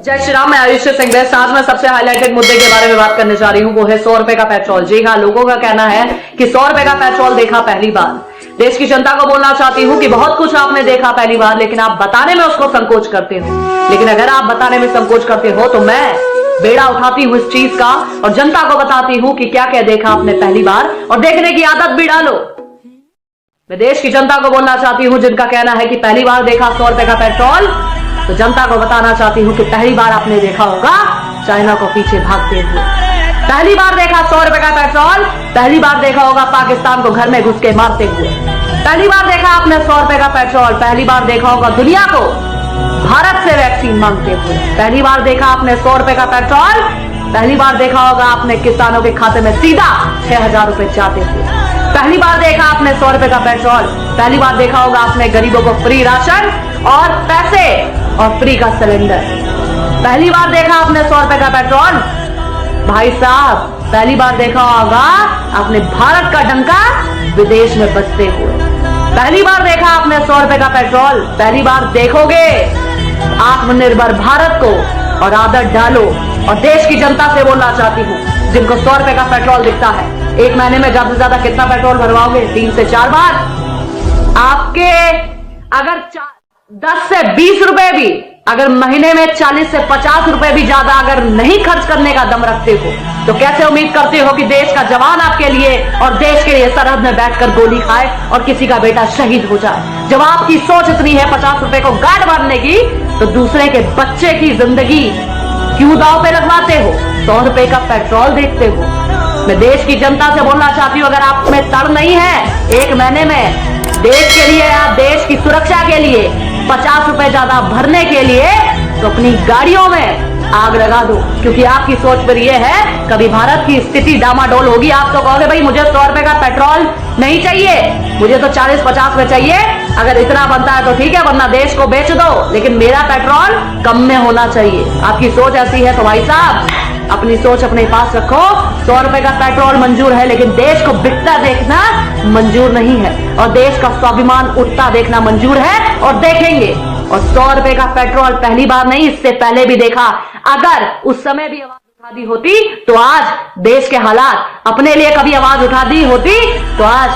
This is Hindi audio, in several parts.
जय श्री राम। मैं आयुष सिंह आज मैं सबसे हाईलाइटेड मुद्दे के बारे में बात करने जा रही हूँ, वो है 100 रुपए का पेट्रोल। जी हाँ, लोगों का कहना है कि 100 रुपए का पेट्रोल देखा पहली बार। देश की जनता को बोलना चाहती हूँ कि बहुत कुछ आपने देखा पहली बार, लेकिन आप बताने में उसको संकोच करते हो। लेकिन अगर आप बताने में संकोच करते हो तो मैं बेड़ा उठाती हूँ इस चीज का और जनता को बताती हूँ कि क्या क्या देखा आपने पहली बार, और देखने की आदत भी डालो। मैं देश की जनता को बोलना चाहती हूँ जिनका कहना है कि पहली बार देखा 100 रुपए का पेट्रोल, तो जनता को बताना चाहती हूँ कि पहली बार आपने देखा होगा चाइना को पीछे भागते हुए। पहली बार देखा 100 रुपए का पेट्रोल, पहली बार देखा होगा पाकिस्तान को घर में घुस के मारते हुए। पहली बार देखा आपने 100 रुपए का पेट्रोल, पहली बार देखा होगा दुनिया को भारत से वैक्सीन मांगते हुए। पहली बार देखा आपने 100 रुपए का पेट्रोल, पहली बार देखा होगा आपने किसानों के खाते में सीधा 6000 रुपए जाते हुए। पहली बार देखा आपने 100 रुपए का पेट्रोल, पहली बार देखा होगा आपने गरीबों को फ्री राशन और पैसे और फ्री का सिलेंडर। पहली बार देखा आपने 100 रुपए का पेट्रोल, भाई साहब पहली बार देखा होगा आपने भारत का डंका विदेश में बजते हुए। पहली बार देखा आपने 100 रुपए का पेट्रोल, पहली बार देखोगे आत्मनिर्भर भारत को और आदत डालो। और देश की जनता से बोलना चाहती हूँ जिनको 100 रुपए का पेट्रोल दिखता है, एक महीने में ज्यादा से ज्यादा कितना पेट्रोल भरवाओगे? 3 से 4 बार। आपके अगर 10 से 20 रुपए भी, अगर महीने में 40 से 50 रुपए भी ज्यादा अगर नहीं खर्च करने का दम रखते हो, तो कैसे उम्मीद करते हो कि देश का जवान आपके लिए और देश के लिए सरहद में बैठकर गोली खाए और किसी का बेटा शहीद हो जाए? जब आपकी सोच इतनी है 50 रुपए को गार्ड मारने की, तो दूसरे के बच्चे की जिंदगी क्यों दांव पे लगवाते हो? 100 रुपए का पेट्रोल देखते हो। मैं देश की जनता से बोलना चाहती हूँ, अगर आप में तड़ नहीं है एक महीने में देश के लिए या देश की सुरक्षा के लिए 50 रुपए ज्यादा भरने के लिए, तो अपनी गाड़ियों में आग लगा दो। क्योंकि आपकी सोच पर यह है कभी भारत की स्थिति डामाडोल होगी, आप तो कहोगे भाई मुझे 100 रुपए का पेट्रोल नहीं चाहिए, मुझे तो 40-50 में चाहिए। अगर इतना बनता है तो ठीक है, वरना देश को बेच दो, लेकिन मेरा पेट्रोल कम में होना चाहिए। आपकी सोच ऐसी है तो भाई साहब अपनी सोच अपने पास रखो। 100 रुपए का पेट्रोल मंजूर है, लेकिन देश को बिकता देखना मंजूर नहीं है, और देश का स्वाभिमान उठता देखना मंजूर है और देखेंगे। और 100 रुपए का पेट्रोल पहली बार नहीं, इससे पहले भी देखा। अगर उस समय भी आवाज उठा दी होती तो आज देश के हालात, अपने लिए कभी आवाज उठा दी होती तो आज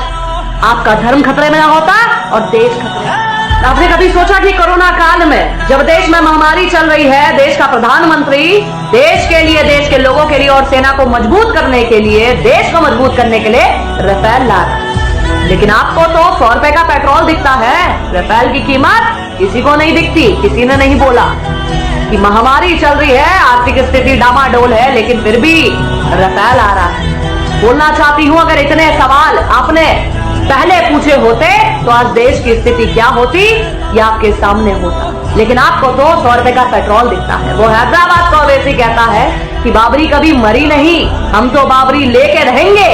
आपका धर्म खतरे में ना होता और देश खतरे में। आपने कभी सोचा कि कोरोना काल में जब देश में महामारी चल रही है, देश का प्रधानमंत्री देश के लिए, देश के लोगों के लिए और सेना को मजबूत करने के लिए, देश को मजबूत करने के लिए राफेल ला रहा है, लेकिन आपको तो 100 रुपए का पेट्रोल दिखता है, राफेल की कीमत किसी को नहीं दिखती। किसी ने नहीं बोला कि महामारी चल रही है, आर्थिक स्थिति डामाडोल है, लेकिन फिर भी राफेल आ रहा है। बोलना चाहती हूं, अगर इतने सवाल आपने पहले पूछे होते तो आज देश की स्थिति क्या होती ये आपके सामने होता। लेकिन आपको तो 100 रुपए का पेट्रोल दिखता है। वो हैदराबाद को वैसे कहता है कि बाबरी कभी मरी नहीं, हम तो बाबरी लेके रहेंगे।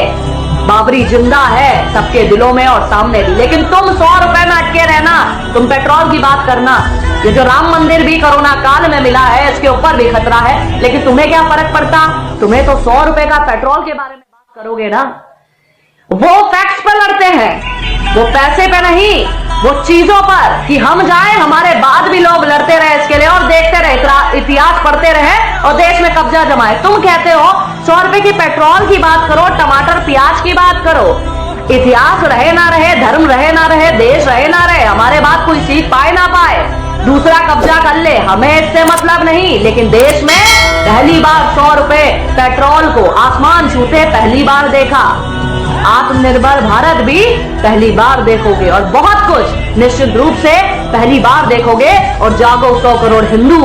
बाबरी जिंदा है सबके दिलों में और सामने भी, लेकिन तुम 100 रुपए में अटके रहना, तुम पेट्रोल की बात करना। ये जो राम मंदिर भी कोरोना काल में मिला है, इसके ऊपर भी खतरा है, लेकिन तुम्हें क्या फर्क पड़ता? तुम्हें तो 100 रुपए का पेट्रोल के बारे में बात करोगे ना। वो फैक्ट्स पर लड़ते हैं, वो पैसे पे नहीं, वो चीजों पर कि हम जाएं, हमारे बाद भी लोग लड़ते रहे इसके लिए और देखते रहे, इतिहास पढ़ते रहे और देश में कब्जा जमाए। तुम कहते हो 100 रुपए की पेट्रोल की बात करो, टमाटर प्याज की बात करो। इतिहास रहे ना रहे, धर्म रहे ना रहे, देश रहे ना रहे, हमारे बाद कोई सीख पाए ना पाए, दूसरा कब्जा कर ले, हमें इससे मतलब नहीं। लेकिन देश में पहली बार 100 रुपए पेट्रोल को आसमान छूते पहली बार देखा। आत्मनिर्भर भारत भी पहली बार देखोगे और बहुत कुछ निश्चित रूप से पहली बार देखोगे। और जागो 100 करोड़ हिंदू,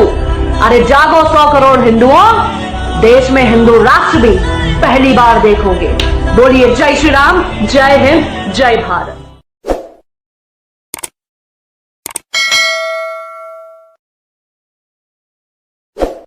अरे जागो 100 करोड़ हिंदुओं, देश में हिंदू राष्ट्र भी पहली बार देखोगे। बोलिए जय श्री राम, जय हिंद, जय भारत।